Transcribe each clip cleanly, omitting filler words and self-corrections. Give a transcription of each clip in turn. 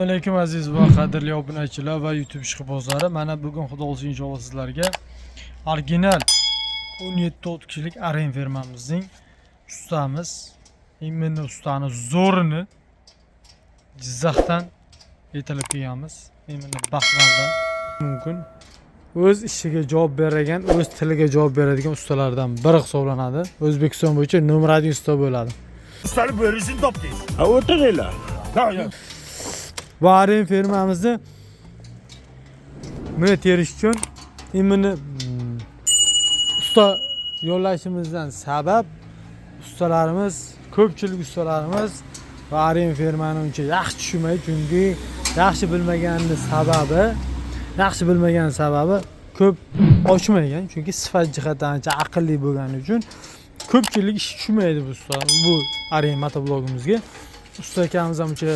Assalomu alaykum aziz va qadrli obunachilar va YouTube ishqibozlari. Mana bugun xudo xolisi inshaalloh sizlarga original 17 kishilik aren fermamizning ustamiz, imенно ustani zo'rini Jizzaxdan yetilib kelganmiz. Imенно Baxmaldan mumkin o'z ishiga javob beradigan, o'z tiliga javob beradigan ustalardan biri hisoblanadi. O'zbekiston bo'yicha nomer 1 usta bo'ladi. Ustani bo'risini topdingiz. Ha, o'tiringlar. Bu aren fermamizni buni terish uchun imенно usta yo'llashimizdan sabab ustalarimiz, ko'pchilik ustalarimiz va aren fermani uncha yaxshi tushunmaydi, chunki yaxshi bilmagan sababi ko'p ochmagan, chunki sifat jihatdan ancha aqlli bo'lgani uchun ko'pchilik ish tushunmaydi bu aren motoblogimizga. Usta akamiz ham uncha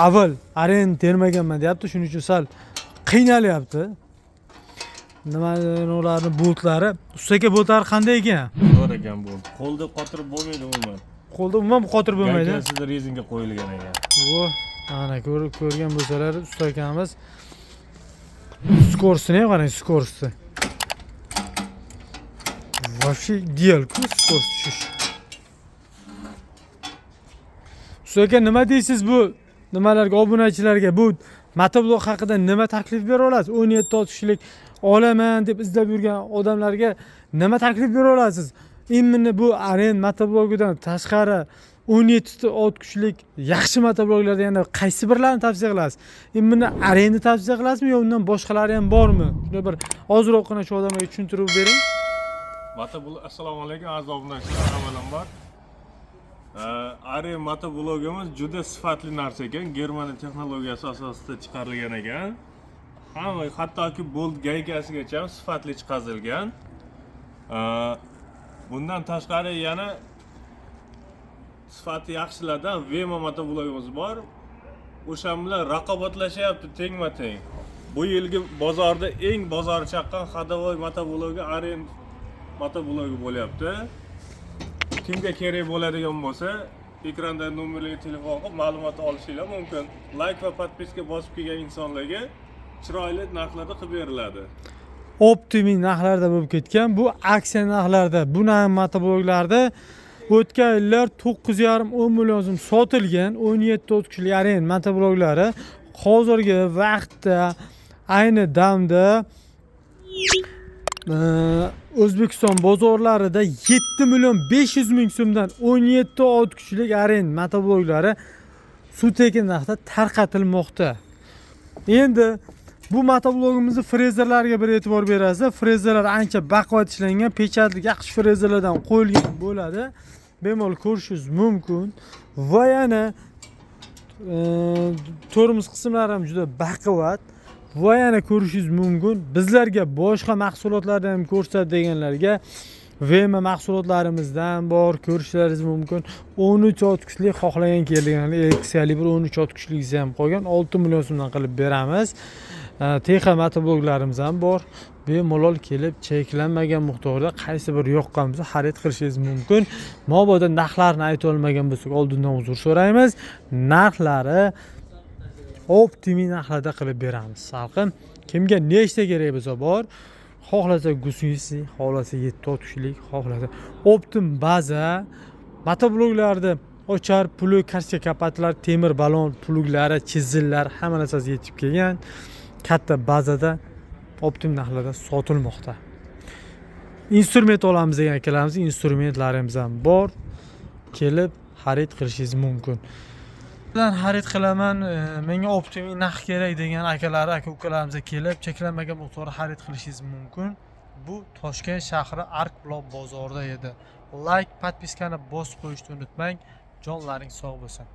avval aren termaganman deyapti, shuning uchun sal qiynalyapti. Ularni boltlari, usta aka boltlari qanday ekan? Zo'r ekan bu. Qo'lda qotirib bo'lmaydi umuman. Qo'lda umuman qotirib bo'lmaydi. Gaykasida rezinga qo'yilgan ekan. Ana ko'rgan bo'lsalar usta akamiz skorsini qarang, skorsi. Вообще ideal-ku skors tushish. Usta aka nima deysiz bu nimalarga, obunachilarga bu motoblog haqida nima taklif bera olasiz? 17 kishilik olaman deb izlab yurgan odamlarga nima taklif bera olasiz? Imенно bu aren motoblogidan tashqari 17 kishilik yaxshi motobloglarda yana qaysi birlarini tavsiya qilasiz? Imенно arenni tavsiya qilasizmi yo undan boshqalari ham bormi? Shuni bir ozroqgina shu odamlarga tushuntirib bering. Assalomu alaykum aziz obunachilar, avvalambor. Aren motoblogimiz juda sifatli narsa ekan. Germaniya texnologiyasi asosida chiqarilgan ekan. Hamma hattoki bolt gaykasigacha ham sifatli chiqarilgan. Bundan tashqari yana sifati yaxshilardan Vema motoblogimiz bor. O'sha bilan raqobatlashyapti tengma-teng. Bu yilgi bozorda eng bozor chaqqan Hadovoy motoblogi aren motoblogi bo'lyapti. Kimga kerak bo'ladigan bo'lsa, ekranda nomerlarga telefon qilib ma'lumot olishingiz mumkin. Like va podpiska bosib kelgan insonlarga chiroyli narxlarda qilib beriladi. Optimum narxlarda bo'lib ketgan. Bu aksiya narxlarda, bu motobloglarda o'tgan yillar 9,5-10 million so'm sotilgan 17 kishilik aren motobloglari hozirgi vaqtda ayni damda O'zbekiston bozorlarida 7,5 million so'mdan 17 kishilik aren motobloglari suv-tekin narxda tarqatilmoqda. Endi bu motoblogimizni frezerlarga bir e'tibor berasiz. Frezerlar ancha baquvvat ishlangan, pechatli yaxshi frezerlardan qo'yilgan bo'ladi. Bemalol ko'rishingiz mumkin. Va yana tormoz qismlari ham juda baquvvat. Va yana ko'rishingiz mumkin. Bizlarga boshqa mahsulotlarni ham ko'rsatadiganlarga Vema mahsulotlarimizdan bor, ko'rishlaringiz mumkin. 13 kishilik xohlagan kelganlar eleksiyali bir 13 kishilik ham qolgan 6 million so'mdan qilib beramiz. TX motobloglarimiz ham bor. Bemalol kelib cheklanmagan miqdorda qaysi bir yoqqan bo'lsa xarid qilishingiz mumkin. Mabodo narxlarni ayta olmagan bo'lsak, oldindan uzr so'raymiz. Narxlari optimum narxlarda qilib beramiz. Salqin kimga nechta kerak bo'lsa bor, xohlasa gusisi, xohlasa 7 kishilik, xohlasa optim baza motobloglarda ochar, plug, karsiya kapatlar, temir balon, pluglari, chizillar hamma narsasi yetib kelgan katta bazada optim narxlarda sotilmoqda. Instrument olamiz degan akalarimiz, instrumentlarimiz ham bor. Kelib xarid qilishingiz mumkin. Bilan xarid qilaman, menga optimum narx kerak degan aka-ukalarimizga kelib cheklanmagan miqdorda xarid qilishingiz mumkin. Bu Toshkent shahri Ark Block bozorida edi. Like, podpiskani bosib qo'yishni unutmang. Jonlaring sog' bo'lsin.